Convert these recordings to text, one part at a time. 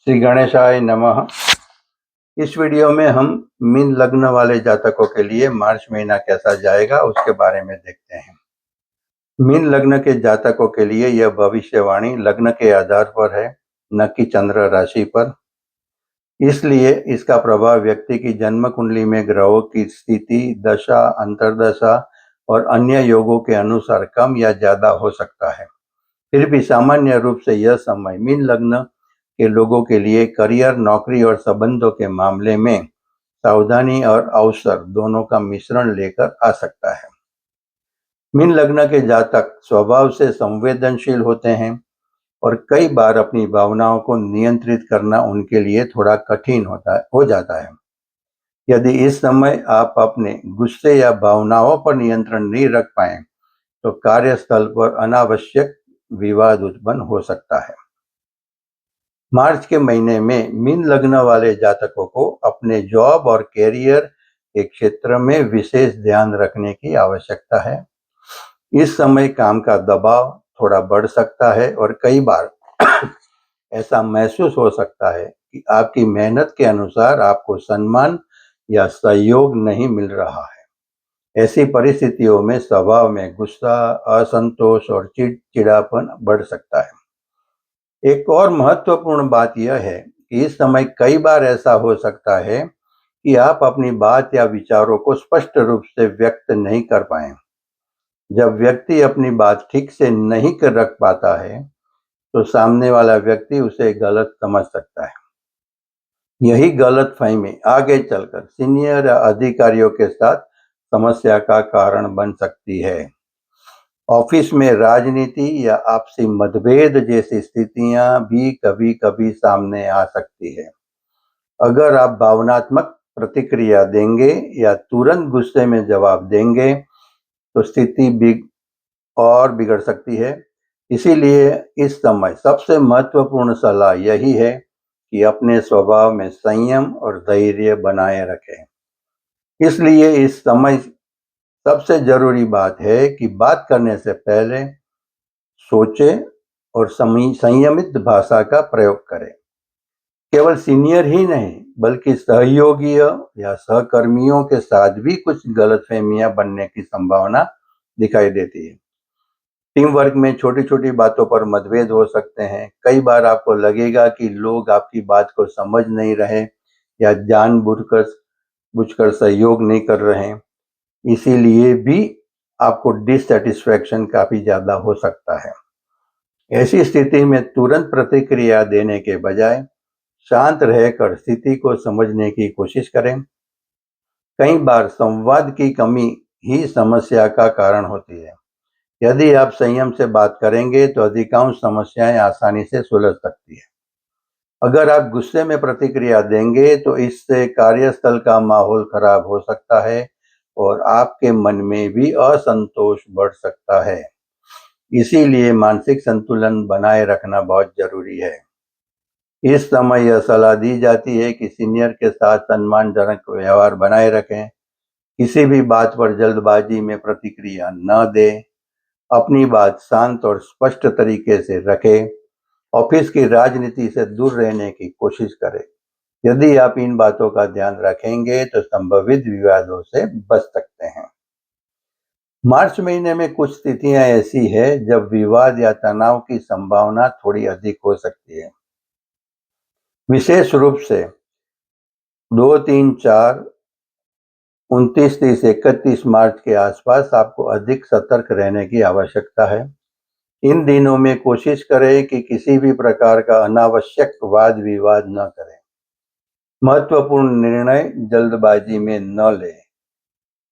श्री गणेशाय नमः। इस वीडियो में हम मीन लग्न वाले जातकों के लिए मार्च महीना कैसा जाएगा उसके बारे में देखते हैं। मीन लग्न के जातकों के लिए यह भविष्यवाणी लग्न के आधार पर है, न कि चंद्र राशि पर। इसलिए इसका प्रभाव व्यक्ति की जन्म कुंडली में ग्रहों की स्थिति, दशा, अंतर्दशा और अन्य योगों के अनुसार कम या ज्यादा हो सकता है। फिर भी सामान्य रूप से यह समय मीन लग्न के लोगों के लिए करियर, नौकरी और संबंधों के मामले में सावधानी और अवसर दोनों का मिश्रण लेकर आ सकता है। मीन लग्न के जातक स्वभाव से संवेदनशील होते हैं और कई बार अपनी भावनाओं को नियंत्रित करना उनके लिए थोड़ा कठिन हो जाता है। यदि इस समय आप अपने गुस्से या भावनाओं पर नियंत्रण नहीं रख पाए तो कार्यस्थल पर अनावश्यक विवाद उत्पन्न हो सकता है। मार्च के महीने में मीन लग्न वाले जातकों को अपने जॉब और कैरियर के क्षेत्र में विशेष ध्यान रखने की आवश्यकता है। इस समय काम का दबाव थोड़ा बढ़ सकता है और कई बार ऐसा महसूस हो सकता है कि आपकी मेहनत के अनुसार आपको सम्मान या सहयोग नहीं मिल रहा है। ऐसी परिस्थितियों में स्वभाव में गुस्सा, असंतोष और चिड़चिड़ापन बढ़ सकता है। एक और महत्वपूर्ण बात यह है कि इस समय कई बार ऐसा हो सकता है कि आप अपनी बात या विचारों को स्पष्ट रूप से व्यक्त नहीं कर पाए। जब व्यक्ति अपनी बात ठीक से नहीं कर रख पाता है तो सामने वाला व्यक्ति उसे गलत समझ सकता है। यही गलतफहमी आगे चलकर सीनियर या अधिकारियों के साथ समस्या का कारण बन सकती है। ऑफिस में राजनीति या आपसी मतभेद जैसी स्थितियां भी कभी-कभी सामने आ सकती है। अगर आप भावनात्मक प्रतिक्रिया देंगे या तुरंत गुस्से में जवाब देंगे तो स्थिति बिगड़ सकती है। इसीलिए इस समय सबसे महत्वपूर्ण सलाह यही है कि अपने स्वभाव में संयम और धैर्य बनाए रखें। इसलिए इस समय सबसे जरूरी बात है कि बात करने से पहले सोचें और संयमित भाषा का प्रयोग करें। केवल सीनियर ही नहीं बल्कि सहयोगियों या सहकर्मियों के साथ भी कुछ गलतफहमियां बनने की संभावना दिखाई देती है। टीम वर्क में छोटी छोटी बातों पर मतभेद हो सकते हैं। कई बार आपको लगेगा कि लोग आपकी बात को समझ नहीं रहे या जानबूझकर सहयोग नहीं कर रहे हैं। इसीलिए भी आपको डिससेटिस्फैक्शन काफी ज्यादा हो सकता है। ऐसी स्थिति में तुरंत प्रतिक्रिया देने के बजाय शांत रहकर स्थिति को समझने की कोशिश करें। कई बार संवाद की कमी ही समस्या का कारण होती है। यदि आप संयम से बात करेंगे तो अधिकांश समस्याएं आसानी से सुलझ सकती है। अगर आप गुस्से में प्रतिक्रिया देंगे तो इससे कार्यस्थल का माहौल खराब हो सकता है और आपके मन में भी असंतोष बढ़ सकता है। इसीलिए मानसिक संतुलन बनाए रखना बहुत जरूरी है। इस समय यह सलाह दी जाती है कि सीनियर के साथ सम्मानजनक व्यवहार बनाए रखें, किसी भी बात पर जल्दबाजी में प्रतिक्रिया न दें, अपनी बात शांत और स्पष्ट तरीके से रखें, ऑफिस की राजनीति से दूर रहने की कोशिश करें। यदि आप इन बातों का ध्यान रखेंगे तो संभावित विवादों से बच सकते हैं। मार्च महीने में कुछ स्थितियां ऐसी है जब विवाद या तनाव की संभावना थोड़ी अधिक हो सकती है। विशेष रूप से 2, 3, 4, 29, 30, 31 मार्च के आसपास आपको अधिक सतर्क रहने की आवश्यकता है। इन दिनों में कोशिश करें कि किसी भी प्रकार का अनावश्यक वाद विवाद न करें। महत्वपूर्ण निर्णय जल्दबाजी में न लें।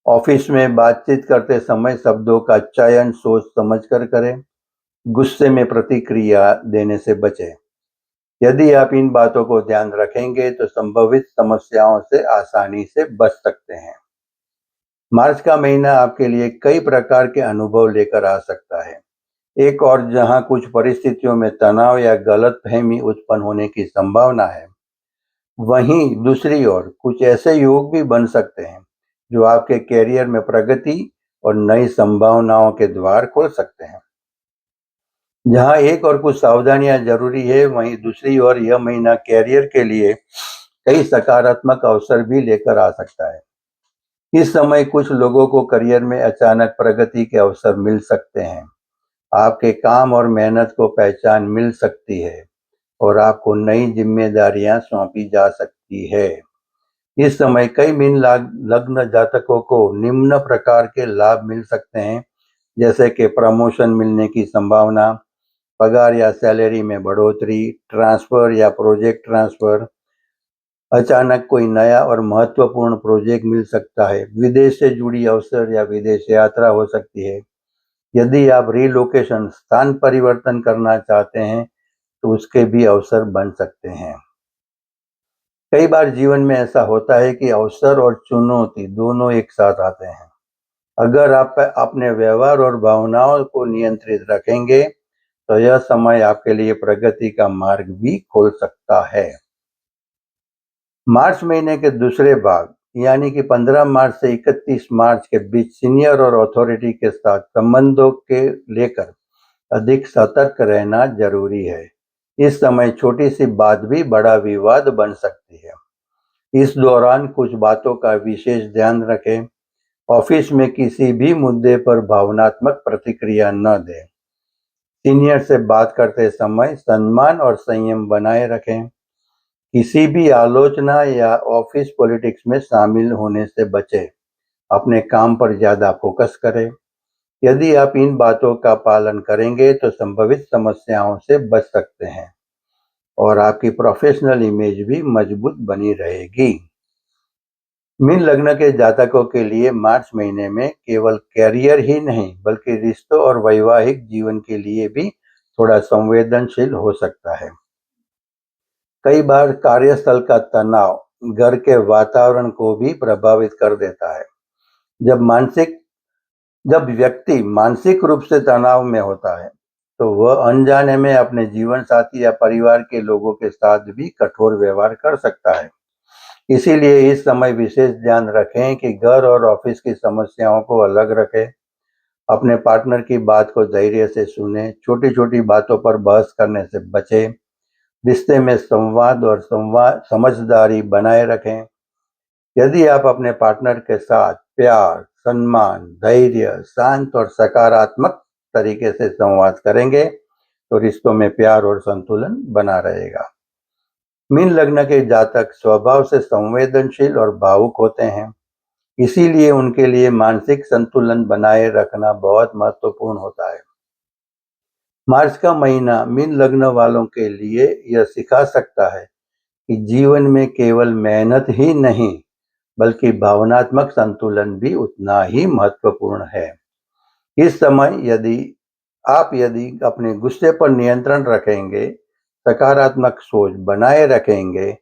ऑफिस में बातचीत करते समय शब्दों का चयन सोच समझकर करें। गुस्से में प्रतिक्रिया देने से बचें। यदि आप इन बातों को ध्यान रखेंगे तो संभावित समस्याओं से आसानी से बच सकते हैं। मार्च का महीना आपके लिए कई प्रकार के अनुभव लेकर आ सकता है। एक और जहां कुछ परिस्थितियों में तनाव या गलतफहमी उत्पन्न होने की संभावना है, वहीं दूसरी ओर कुछ ऐसे योग भी बन सकते हैं जो आपके कैरियर में प्रगति और नई संभावनाओं के द्वार खोल सकते हैं। जहां एक और कुछ सावधानियां जरूरी है, वहीं दूसरी ओर यह महीना कैरियर के लिए कई सकारात्मक अवसर भी लेकर आ सकता है। इस समय कुछ लोगों को करियर में अचानक प्रगति के अवसर मिल सकते हैं। आपके काम और मेहनत को पहचान मिल सकती है और आपको नई जिम्मेदारियां सौंपी जा सकती है। इस समय कई मीन लग्न जातकों को निम्न प्रकार के लाभ मिल सकते हैं, जैसे कि प्रमोशन मिलने की संभावना, पगार या सैलरी में बढ़ोतरी, ट्रांसफर या प्रोजेक्ट ट्रांसफर, अचानक कोई नया और महत्वपूर्ण प्रोजेक्ट मिल सकता है, विदेश से जुड़ी अवसर या विदेश यात्रा हो सकती है। यदि आप रिलोकेशन स्थान परिवर्तन करना चाहते हैं तो उसके भी अवसर बन सकते हैं। कई बार जीवन में ऐसा होता है कि अवसर और चुनौती दोनों एक साथ आते हैं। अगर आप अपने व्यवहार और भावनाओं को नियंत्रित रखेंगे तो यह समय आपके लिए प्रगति का मार्ग भी खोल सकता है। मार्च महीने के दूसरे भाग यानी कि 15 मार्च से 31 मार्च के बीच सीनियर और अथॉरिटी के साथ संबंधों के लेकर अधिक सतर्क रहना जरूरी है। इस समय छोटी सी बात भी बड़ा विवाद बन सकती है। इस दौरान कुछ बातों का विशेष ध्यान रखें। ऑफिस में किसी भी मुद्दे पर भावनात्मक प्रतिक्रिया न दें। सीनियर से बात करते समय सम्मान और संयम बनाए रखें। किसी भी आलोचना या ऑफिस पॉलिटिक्स में शामिल होने से बचें। अपने काम पर ज्यादा फोकस करें। यदि आप इन बातों का पालन करेंगे तो संभवित समस्याओं से बच सकते हैं और आपकी प्रोफेशनल इमेज भी मजबूत बनी रहेगी। मीन लग्न के जातकों के लिए मार्च महीने में केवल कैरियर ही नहीं बल्कि रिश्तों और वैवाहिक जीवन के लिए भी थोड़ा संवेदनशील हो सकता है। कई बार कार्यस्थल का तनाव घर के वातावरण को भी प्रभावित कर देता है। जब व्यक्ति मानसिक रूप से तनाव में होता है तो वह अनजाने में अपने जीवन साथी या परिवार के लोगों के साथ भी कठोर व्यवहार कर सकता है। इसीलिए इस समय विशेष ध्यान रखें कि घर और ऑफिस की समस्याओं को अलग रखें। अपने पार्टनर की बात को धैर्य से सुनें। छोटी छोटी बातों पर बहस करने से बचें। रिश्ते में संवाद और समझदारी बनाए रखें। यदि आप अपने पार्टनर के साथ प्यार, सम्मान, धैर्य, शांत और सकारात्मक तरीके से संवाद करेंगे तो रिश्तों में प्यार और संतुलन बना रहेगा। मीन लग्न के जातक स्वभाव से संवेदनशील और भावुक होते हैं, इसीलिए उनके लिए मानसिक संतुलन बनाए रखना बहुत महत्वपूर्ण होता है। मार्च का महीना मीन लग्न वालों के लिए यह सिखा सकता है कि जीवन में केवल मेहनत ही नहीं बल्कि भावनात्मक संतुलन भी उतना ही महत्वपूर्ण है। इस समय यदि अपने गुस्से पर नियंत्रण रखेंगे, सकारात्मक सोच बनाए रखेंगे,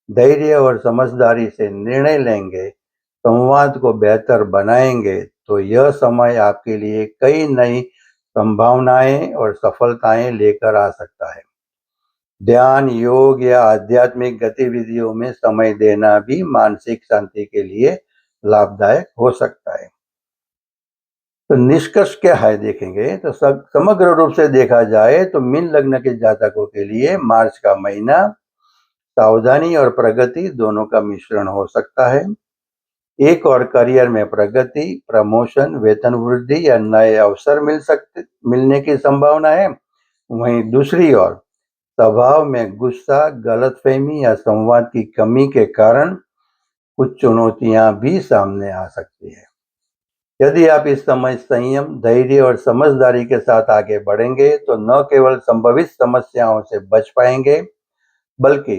धैर्य और समझदारी से निर्णय लेंगे, संवाद को बेहतर बनाएंगे तो यह समय आपके लिए कई नई संभावनाएं और सफलताएं लेकर आ सकता है। ध्यान, योग या आध्यात्मिक गतिविधियों में समय देना भी मानसिक शांति के लिए लाभदायक हो सकता है। तो निष्कर्ष क्या है देखेंगे तो समग्र रूप से देखा जाए तो मीन लग्न के जातकों के लिए मार्च का महीना सावधानी और प्रगति दोनों का मिश्रण हो सकता है। एक और करियर में प्रगति, प्रमोशन, वेतन वृद्धि या नए अवसर मिलने की संभावना है। वहीं दूसरी ओर स्वभाव में गुस्सा, गलतफहमी या संवाद की कमी के कारण कुछ चुनौतियां भी सामने आ सकती है। यदि आप इस समय संयम, धैर्य और समझदारी के साथ आगे बढ़ेंगे तो न केवल संभवित समस्याओं से बच पाएंगे बल्कि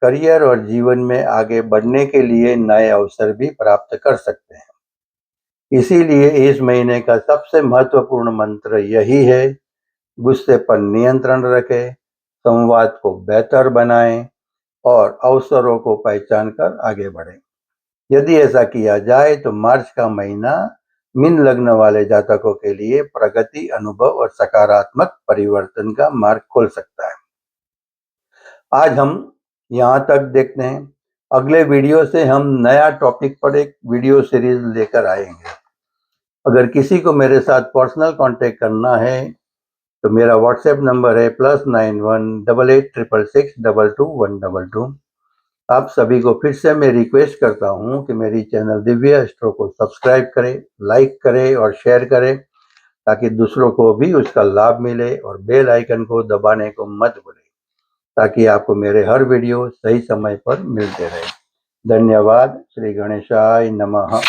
करियर और जीवन में आगे बढ़ने के लिए नए अवसर भी प्राप्त कर सकते हैं। इसीलिए इस महीने का सबसे महत्वपूर्ण मंत्र यही है, गुस्से पर नियंत्रण रखें, संवाद को बेहतर बनाएं और अवसरों को पहचान कर आगे बढ़ें। यदि ऐसा किया जाए तो मार्च का महीना मीन लग्न वाले जातकों के लिए प्रगति, अनुभव और सकारात्मक परिवर्तन का मार्ग खोल सकता है। आज हम यहाँ तक देखते हैं। अगले वीडियो से हम नया टॉपिक पर एक वीडियो सीरीज लेकर आएंगे। अगर किसी को मेरे साथ पर्सनल कांटेक्ट करना है तो मेरा व्हाट्सएप नंबर है +918866622122। आप सभी को फिर से मैं रिक्वेस्ट करता हूं कि मेरी चैनल दिव्य एस्ट्रो को सब्सक्राइब करें, लाइक करें और शेयर करें, ताकि दूसरों को भी उसका लाभ मिले, और बेल आइकन को दबाने को मत भूलें, ताकि आपको मेरे हर वीडियो सही समय पर मिलते रहे। धन्यवाद। श्री गणेशाय नमः।